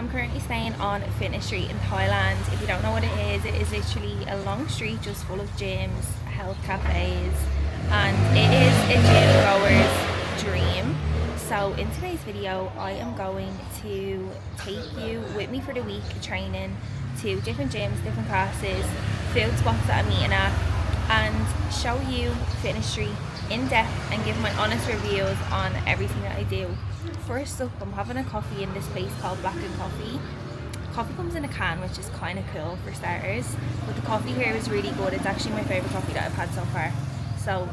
I'm currently staying on Fitness Street in Thailand. If you don't know what it is literally a long street just full of gyms, health cafes, and it is a gym goer's dream. So in today's video, I am going to take you with me for the week training to different gyms, different classes, food spots that I'm eating at, and show you Fitness Street in depth and give my honest reviews on everything that I do. First up, I'm having a coffee in this place called Black & Coffee. Coffee comes in a can, which is kind of cool for starters, but the coffee here is really good. It's actually my favourite coffee that I've had so far. So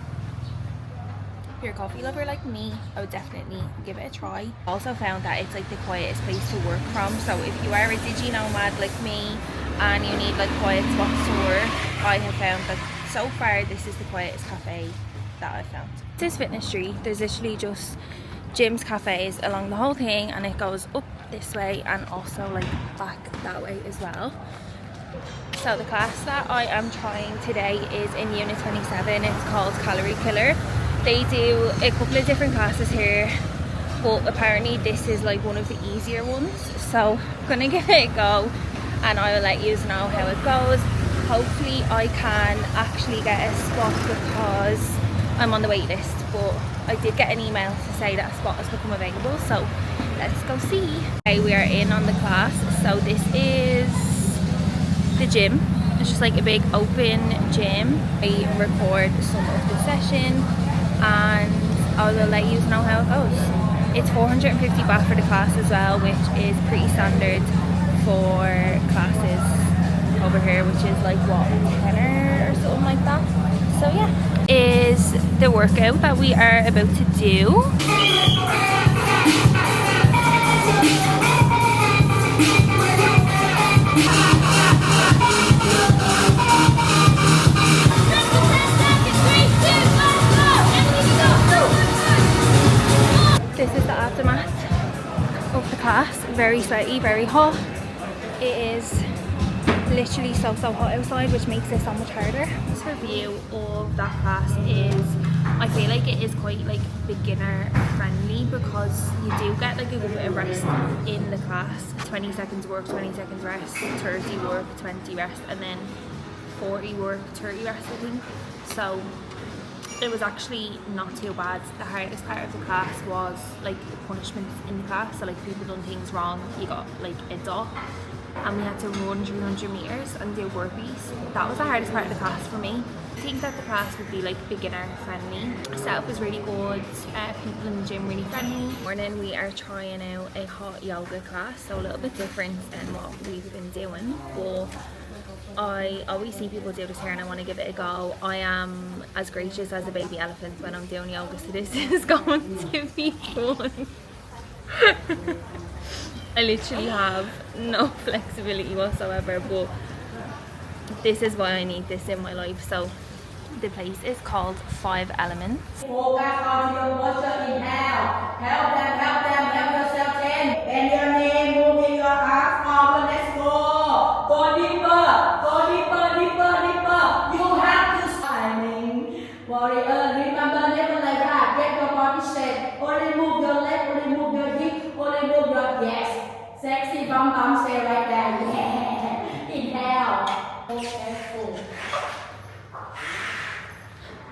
if you're a coffee lover like me, I would definitely give it a try. I also found that it's like the quietest place to work from, so if you are a digi nomad like me and you need like quiet spots to work, I have found that so far this is the quietest cafe that I've found. This is Fitness Street. There's literally just gyms, cafes along the whole thing, and it goes up this way and also like back that way as well. So the class that I am trying today is in Unit 27. It's called Calorie Killer. They do a couple of different classes here, but apparently this is like one of the easier ones, so I'm gonna give it a go and I will let you know how it goes. Hopefully I can actually get a spot because I'm on the wait list, but I did get an email to say that a spot has become available, so let's go see. Okay, we are in on the class. So this is the gym. It's just like a big open gym. I record some of the session and I will let you know how it goes. It's 450 baht for the class as well, which is pretty standard for classes over here, which is like what, 10 or something like that. So yeah, is the workout that we are about to do. This is the aftermath of the class. Very sweaty, very hot. It is literally so hot outside, which makes it so much harder. This review of that class is, I feel like it is quite like beginner friendly because you do get like a good bit of rest in the class. 20 seconds work, 20 seconds rest, 30 work, 20 rest, and then 40 work, 30 rest I think. So it was actually not too bad. The hardest part of the class was like the punishments in the class. So like if people done things wrong, you got like a dot, and we had to run 300 meters and do burpees. That was the hardest part of the class for me. I think that the class would be like beginner friendly. The setup was really good, people in the gym really friendly. Morning we are trying out a hot yoga class, so a little bit different than what we've been doing, but I always see people do this here and I want to give it a go. I am as gracious as a baby elephant when I'm doing yoga, so this is going to be fun. I literally have no flexibility whatsoever, but this is why I need this in my life. So the place is called 5 Elements. Focus on your posture, inhale. Help yourself 10. And your name, moving your arms forward, let's go. Go deeper. You have to timing. Warrior, remember never like that. Get your body straight. Only move your leg, only move your hip, only move your yes. Sexy bum stay right there. Yeah. Inhale. Okay, cool.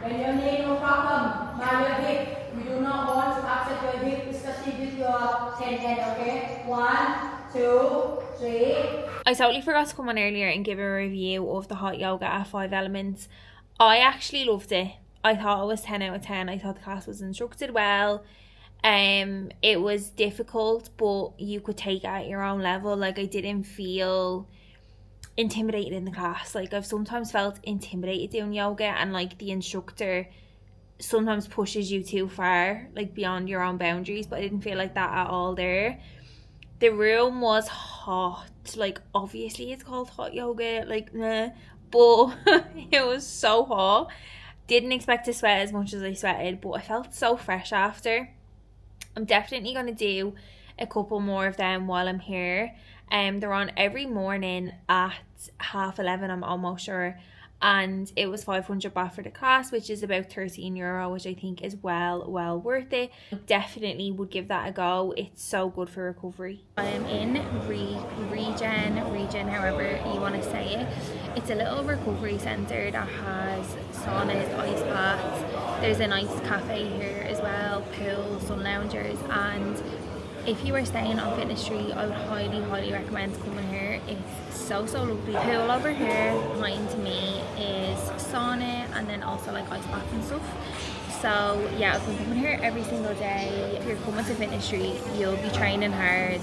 When your knee, no problem. By your hip, you do not want to upset your hip, especially with your 10 head, okay? 1, 2, 3. I totally forgot to come on earlier and give a review of the hot yoga at 5 Elements. I actually loved it. I thought it was 10 out of 10. I thought the class was instructed well. It was difficult, but you could take it at your own level. Like I didn't feel intimidated in the class. Like I've sometimes felt intimidated doing yoga, and like the instructor sometimes pushes you too far, like beyond your own boundaries, but I didn't feel like that at all there. The room was hot, like obviously it's called hot yoga, like nah, but it was so hot. Didn't expect to sweat as much as I sweated, but I felt so fresh after. I'm definitely going to do a couple more of them while I'm here. They're on every morning at 11:30, I'm almost sure, and it was 500 baht for the class, which is about €13, which I think is well worth it. I definitely would give that a go. It's so good for recovery. I am in region, however you want to say it. It's a little recovery centre that has saunas, ice baths. There's a nice cafe here as well, pool, sun loungers, and if you are staying on Fittest Street, I would highly recommend coming here. It's so lovely. Pool over here behind me is sauna and then also like ice baths and stuff. So yeah, I've been coming here every single day. If you're coming to Fittest Street, you'll be training hard.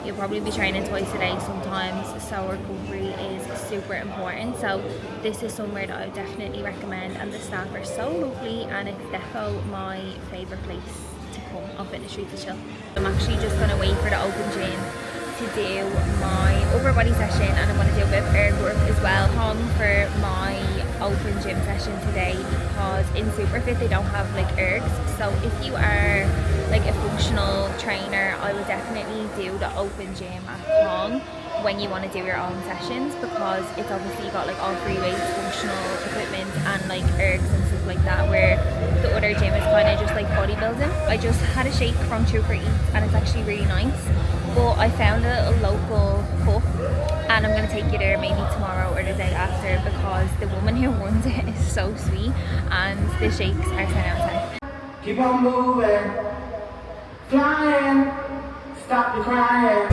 You'll probably be training twice a day sometimes, so recovery is super important. So this is somewhere that I would definitely recommend, and the staff are so lovely, and it's defo my favourite place to come on Fittest Street to chill. I'm actually just going to wait for the open gym to do my upper body session, and I'm going to do a bit of erg work as well home for my open gym session today, because in Superfit they don't have like ergs. So if you are like a functional trainer, I would definitely do the open gym at home when you want to do your own sessions, because it's obviously got like all free weights, functional equipment, and like ergs and stuff like that, where the other gym is kind of just like bodybuilding. I just had a shake from True for Eats and it's actually really nice, but I found a little local pub and I'm going to take you there maybe tomorrow or the day after, because the woman who runs it is so sweet and the shakes are 10 out of 10. Keep on moving, flying, stop the crying.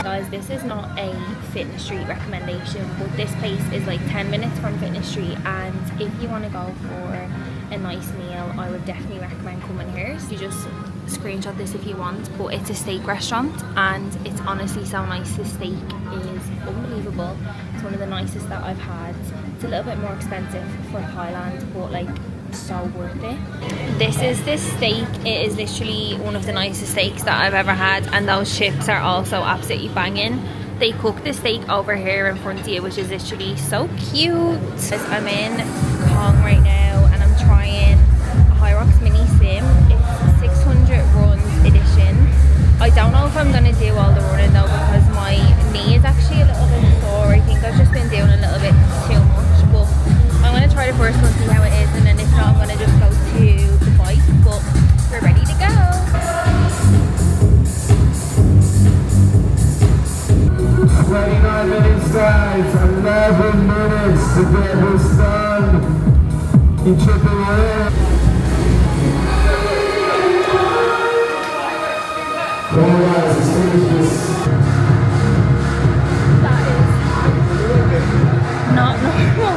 Guys, this is not a Fittest Street recommendation, but this place is like 10 minutes from Fittest Street, and if you want to go for a nice meal, I would definitely recommend coming here. So you just screenshot this if you want, but it's a steak restaurant and it's honestly so nice. The steak is unbelievable. It's one of the nicest that I've had. It's a little bit more expensive for Thailand, but like so worth it. This is the steak. It is literally one of the nicest steaks that I've ever had, and those chips are also absolutely banging. They cook the steak over here in front of you, which is literally so cute. I'm in Kong right now and I'm trying a Hyrox mini sim. It's 600 runs edition. I don't know if I'm going to do all the running though, because my knee is actually a little bit sore. I think I've just been doing a little bit too much, but I'm going to try the first one, see how it is, and then if not, I'm going to just go to the bike. But we're ready to go. 29 minutes guys, 11 minutes to get this done. Keep chipping away. Come on guys, let's finish this. Not normal,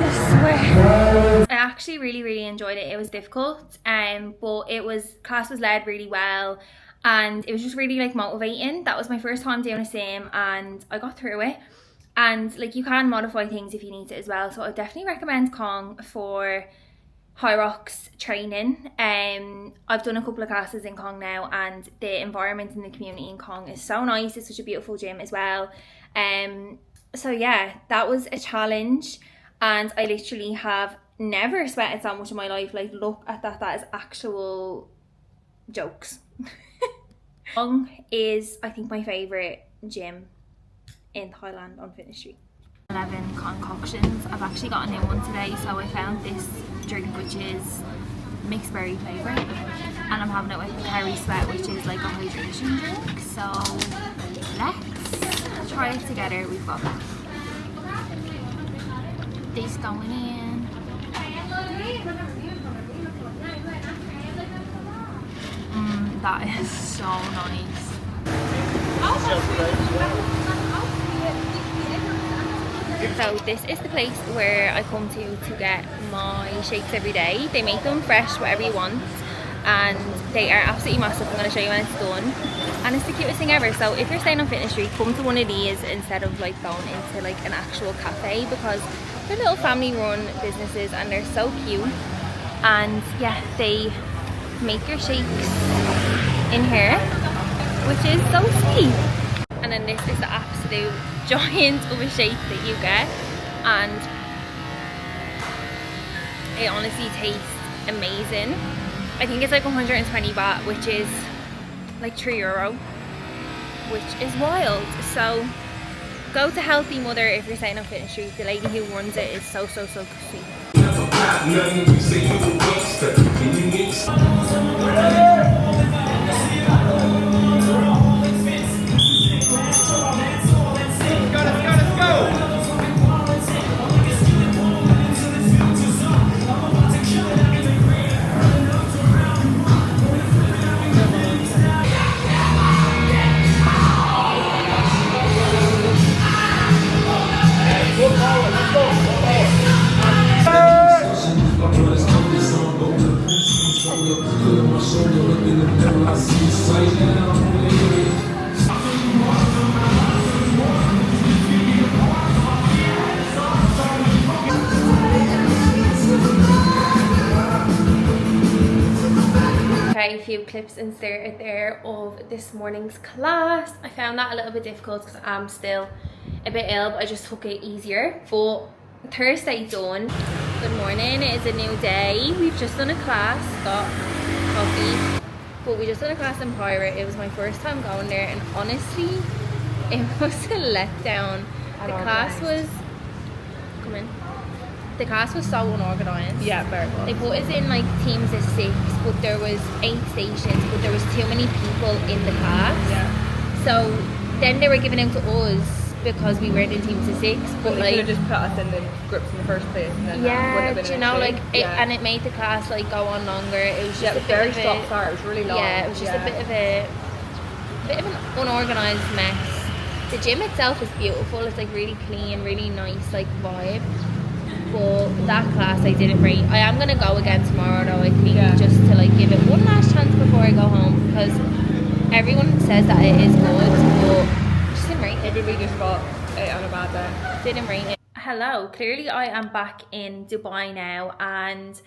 I swear. I actually really enjoyed it. It was difficult, but class was led really well, and it was just really like motivating. That was my first time doing a sim and I got through it, and like you can modify things if you need to as well. So I definitely recommend Kong for Hyrox training. I've done a couple of classes in Kong now, and the environment in the community in Kong is so nice. It's such a beautiful gym as well. So yeah, that was a challenge, and I literally have never sweated so much in my life. Like, look at that, that is actual jokes. Kong is, I think, my favourite gym in Thailand on Fittest Street. 11 concoctions. I've actually got a new one today, so I found this drink which is mixed berry flavouring, and I'm having it with Perry Sweat, which is like a hydration drink. So let's try it together. We've got this going in. That is so nice. So this is the place where I come to get my shakes every day. They make them fresh, whatever you want, and they are absolutely massive. I'm going to show you when it's done, and it's the cutest thing ever. So if you're staying on Fittest Street, come to one of these instead of like going into like an actual cafe, because they're little family run businesses and they're so cute. And yeah, they make your shakes in here, which is so sweet. And then this is the absolute giant of a shake that you get, and it honestly tastes amazing. I think it's like 120 baht, which is like €3, which is wild. So go to Healthy Mother if you're staying on Fittest Street. The lady who runs it is so sweet. Okay, a few clips inserted there of this morning's class. I found that a little bit difficult because I'm still a bit ill, but I just took it easier. But Thursday done. Good morning, it is a new day. We've just done a class, got coffee, but we just done a class in Pirate. It was my first time going there, and honestly, it was a letdown. The class was, come in. The class was so unorganised. Yeah, very well. They put us in like teams of 6, but there was 8 stations, but there was too many people in the class. Yeah. So then they were giving out to us because we weren't in teams of 6. But They like, could have just put us in the groups in the first place, and then yeah, do you know, like, yeah. and it made the class like go on longer. It was just Yeah, a it was bit very of stop start. It was really long. Yeah, it was just a bit of an unorganised mess. The gym itself is beautiful. It's like really clean, really nice like vibe. But that class I didn't rate. I am gonna go again tomorrow though, I think, just to like give it one last chance before I go home, because everyone says that it is good, but I just didn't rate it. Maybe we just got it on a bad day. Didn't rate it. Hello, clearly I am back in Dubai now, and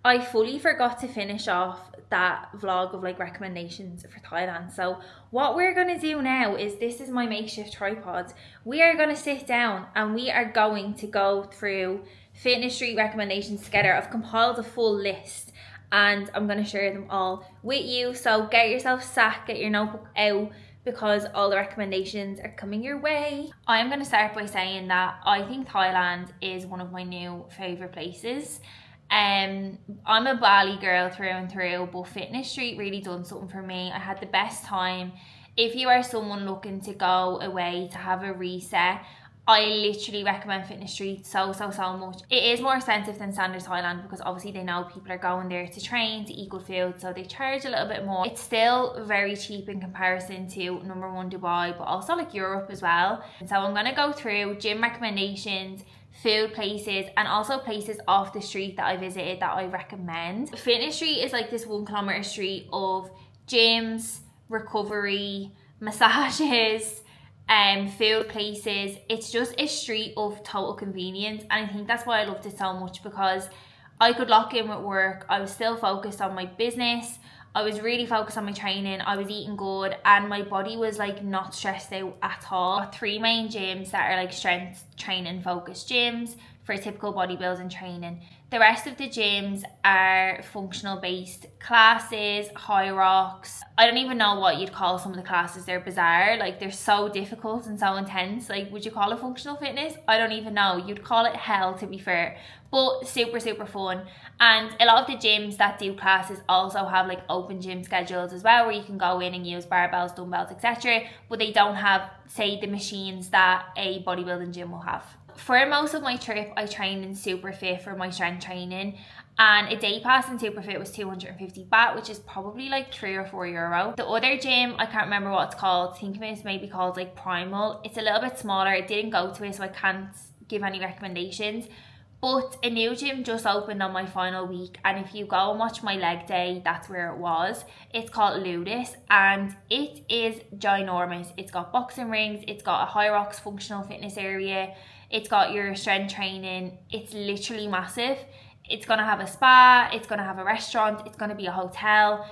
I fully forgot to finish off that vlog of like recommendations for Thailand. So what we're gonna do now is, this is my makeshift tripod. We are gonna sit down and we are going to go through Fitness Street recommendations together. I've compiled a full list and I'm going to share them all with you. So get yourself sat, get your notebook out, because all the recommendations are coming your way. I'm going to start by saying that I think Thailand is one of my new favourite places. I'm a Bali girl through and through, but Fitness Street really done something for me. I had the best time. If you are someone looking to go away to have a reset, I literally recommend Fitness Street so much. It is more expensive than standard Thailand because obviously they know people are going there to train, to eat good food, so they charge a little bit more. It's still very cheap in comparison to number 1 Dubai, but also like Europe as well. And so I'm going to go through gym recommendations, food places, and also places off the street that I visited that I recommend. Fitness Street is like this 1 kilometer street of gyms, recovery, massages, food places. It's just a street of total convenience, and I think that's why I loved it so much, because I could lock in with work. I was still focused on my business. I was really focused on my training. I was eating good, and my body was like not stressed out at all. Got 3 main gyms that are like strength training focused gyms for typical bodybuilding training. The rest of the gyms are functional based classes, high rocks. I don't even know what you'd call some of the classes. They're bizarre. Like, they're so difficult and so intense. Like, would you call it functional fitness? I don't even know. You'd call it hell, to be fair. But super fun. And a lot of the gyms that do classes also have like open gym schedules as well, where you can go in and use barbells, dumbbells, etc. But they don't have, say, the machines that a bodybuilding gym will have. For most of my trip, I trained in Superfit for my strength training, and a day pass in Superfit was 250 baht, which is probably like €3 or €4. The other gym, I can't remember what it's called. I think it's maybe called like Primal. It's a little bit smaller. I didn't go to it, so I can't give any recommendations. But a new gym just opened on my final week, and if you go and watch my leg day, that's where it was. It's called Fittest, and it is ginormous. It's got boxing rings, it's got a high rocks functional fitness area, it's got your strength training. It's literally massive. It's going to have a spa, it's going to have a restaurant, it's going to be a hotel.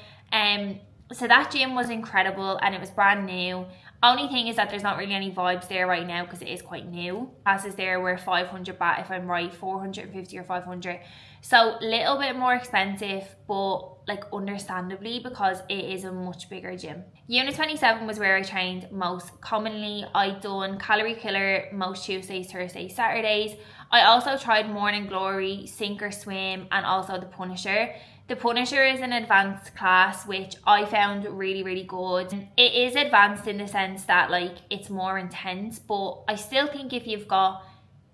So that gym was incredible, and it was brand new. Only thing is that there's not really any vibes there right now because it is quite new. Classes there were 500 baht, if I'm right, 450 or 500. So a little bit more expensive, but like understandably, because it is a much bigger gym. Unit 27 was where I trained most commonly. I done Calorie Killer most Tuesdays, Thursdays, Saturdays. I also tried Morning Glory, Sink or Swim, and also the Punisher. The Punisher is an advanced class, which I found really good. It is advanced in the sense that like it's more intense, but I still think if you've got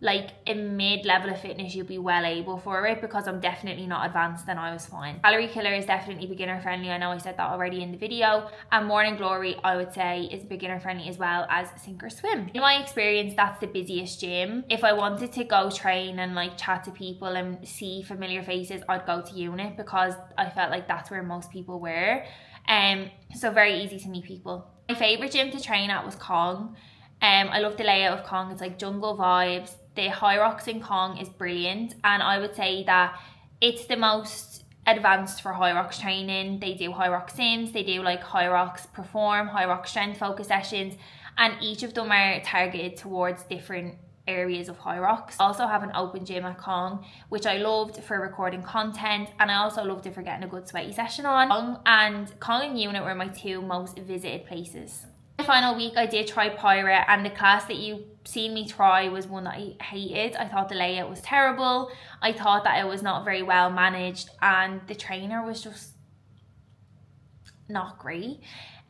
like a mid-level of fitness, you'll be well able for it, because I'm definitely not advanced and I was fine. Calorie Killer is definitely beginner friendly. I know I said that already in the video. And Morning Glory, I would say, is beginner friendly as well as Sink or Swim. In my experience, that's the busiest gym. If I wanted to go train and like chat to people and see familiar faces, I'd go to Unit, because I felt like that's where most people were. So very easy to meet people. My favourite gym to train at was Kong. I love the layout of Kong. It's like jungle vibes. The High Rocks in Kong is brilliant, and I would say that it's the most advanced for High Rocks training. They do High Rocks Sims, they do like High Rocks Perform, High Rocks Strength Focus sessions, and each of them are targeted towards different areas of High Rocks. I also have an open gym at Kong, which I loved for recording content, and I also loved it for getting a good sweaty session on. Kong and Unit were my two most visited places. My final week, I did try Pirate, and the class that you seen me try was one that I hated. I thought the layout was terrible. I thought that it was not very well managed, and the trainer was just not great.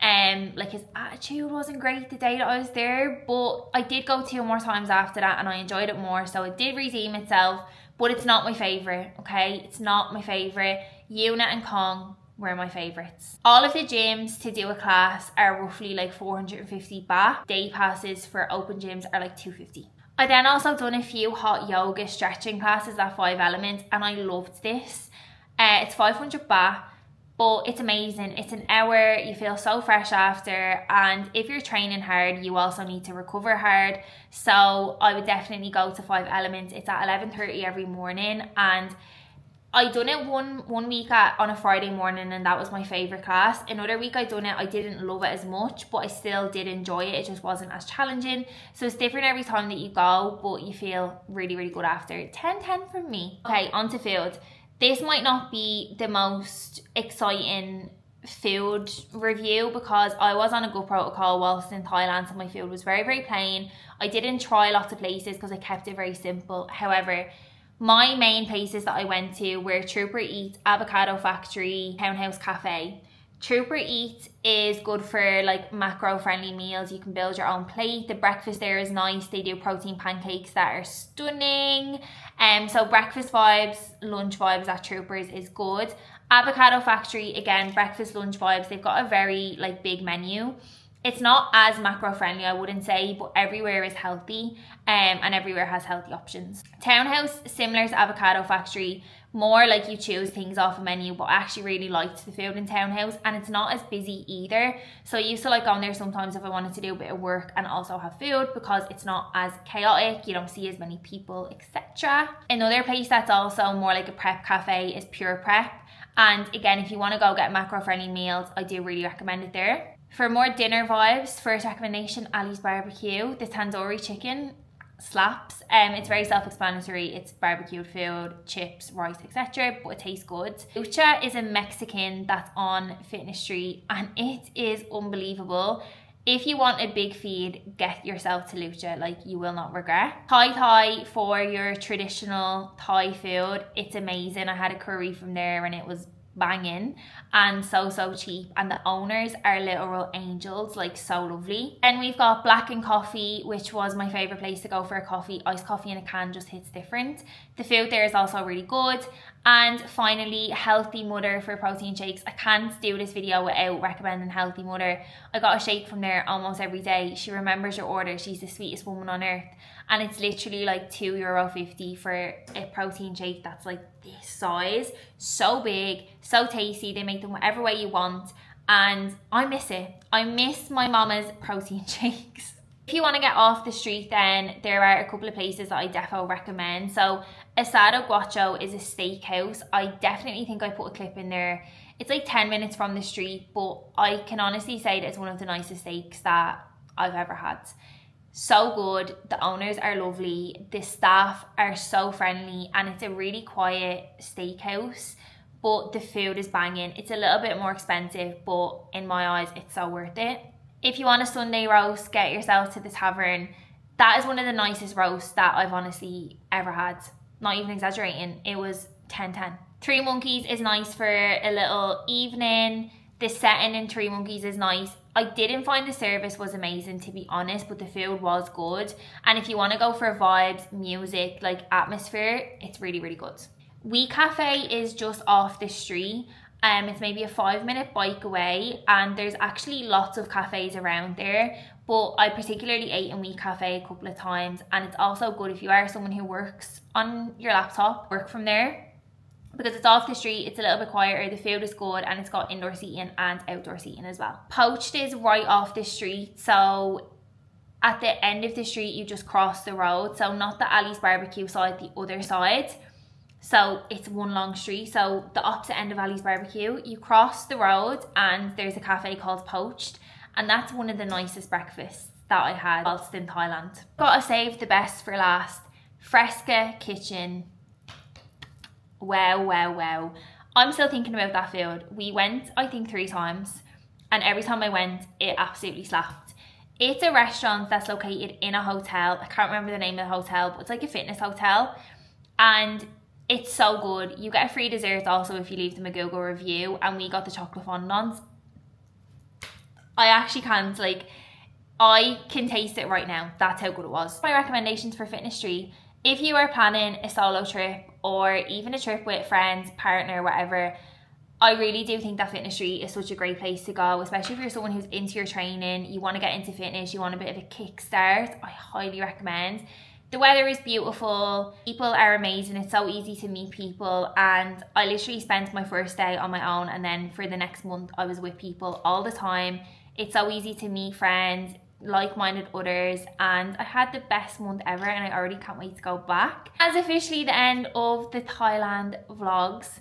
Like his attitude wasn't great the day that I was there, but I did go 2 more times after that and I enjoyed it more, so it did redeem itself. But it's not my favourite, okay? It's not my favourite. Unit and Kong were my favourites. All of the gyms to do a class are roughly like 450 baht. Day passes for open gyms are like 250. I then also done a few hot yoga stretching classes at 5 Elements, and I loved this. It's 500 baht, but it's amazing. It's an hour, you feel so fresh after, and if you're training hard, you also need to recover hard. So I would definitely go to 5 Elements. It's at 11:30 every morning, and I done it one week on a Friday morning, and that was my favourite class. Another week I done it, I didn't love it as much, but I still did enjoy it. It just wasn't as challenging. So it's different every time that you go, but you feel really, really good after. 10-10 from me. Okay, on to food. This might not be the most exciting food review, because I was on a good protocol whilst in Thailand, so my food was very, very plain. I didn't try lots of places because I kept it very simple. However, my main places that I went to were Trooper Eats, Avocado Factory, Townhouse Cafe. Trooper Eats is good for like macro friendly meals. You can build your own plate. The breakfast there is nice. They do protein pancakes that are stunning. So breakfast vibes, lunch vibes at Troopers is good. Avocado Factory, again, breakfast, lunch vibes. They've got a very like big menu. It's not as macro friendly, I wouldn't say, but everywhere is healthy, and everywhere has healthy options. Townhouse, similar to Avocado Factory, more like you choose things off a menu, but I actually really liked the food in Townhouse, and it's not as busy either. So I used to like going there sometimes if I wanted to do a bit of work and also have food, because it's not as chaotic, you don't see as many people, etc. Another place that's also more like a prep cafe is Pure Prep, and again, if you want to go get macro friendly meals, I do really recommend it there. For more dinner vibes, first recommendation, Ali's Barbecue. The tandoori chicken slaps. It's very self-explanatory. It's barbecued food, chips, rice, etc., but it tastes good. Lucha is a Mexican that's on Fitness Street, and it is unbelievable. If you want a big feed, get yourself to Lucha. Like, you will not regret. Thai for your traditional Thai food. It's amazing. I had a curry from there and it was banging and so cheap, and the owners are literal angels, like so lovely. And we've got Black and Coffee, which was my favorite place to go for a coffee. Iced coffee in a can just hits different. The food there is also really good. And finally, Healthy Mother for protein shakes. I can't do this video without recommending Healthy Mother. I got a shake from there almost every day. She remembers your order. She's the sweetest woman on earth, and it's literally like €2.50 for a protein shake that's like this size. So big, so tasty. They make them whatever way you want, and I miss it. I miss my mama's protein shakes. If you want to get off the street, then there are a couple of places that I defo recommend. So Asado Guacho is a steakhouse. I definitely think I put a clip in there. It's like 10 minutes from the street, but I can honestly say that it's one of the nicest steaks that I've ever had. So good. The owners are lovely. The staff are so friendly, and it's a really quiet steakhouse, but the food is banging. It's a little bit more expensive, but in my eyes, it's so worth it. If you want a Sunday roast, get yourself to the tavern. That is one of the nicest roasts that I've honestly ever had. Not even exaggerating. It was 10-10. Three Monkeys is nice for a little evening. The setting in Three Monkeys is nice. I didn't find the service was amazing, to be honest, but the food was good. And if you want to go for vibes, music, like atmosphere, it's really, really good. We Cafe is just off the street. It's maybe a 5-minute bike away, and there's actually lots of cafes around there, but I particularly ate in We Cafe a couple of times, and it's also good if you are someone who works on your laptop, work from there, because it's off the street, it's a little bit quieter, the food is good, and it's got indoor seating and outdoor seating as well. Poached is right off the street, so at the end of the street you just cross the road, so not the Ali's barbecue side, the other side. So it's one long street, so the opposite end of Ali's barbecue, you cross the road and there's a cafe called Poached, and that's one of the nicest breakfasts that I had whilst in Thailand. Gotta save the best for last. Fresca kitchen. Wow, wow, wow. I'm still thinking about that food. We went, I think 3 times, and every time I went, it absolutely slapped. It's a restaurant that's located in a hotel. I can't remember the name of the hotel, but it's like a fitness hotel, and it's so good. You get a free dessert also if you leave them a Google review, and we got the chocolate fondants. I actually can't, like, I can taste it right now. That's how good it was. My recommendations for Fitness Street: if you are planning a solo trip or even a trip with friends, partner, whatever, I really do think that Fitness Street is such a great place to go, especially if you're someone who's into your training, you want to get into fitness, you want a bit of a kickstart. I highly recommend. The weather is beautiful, people are amazing, it's so easy to meet people, and I literally spent my first day on my own, and then for the next month I was with people all the time. It's so easy to meet friends, like-minded others, and I had the best month ever, and I already can't wait to go back. That's officially the end of the Thailand vlogs.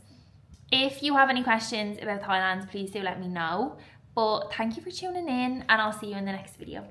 If you have any questions about Thailand, please do let me know. But thank you for tuning in, and I'll see you in the next video.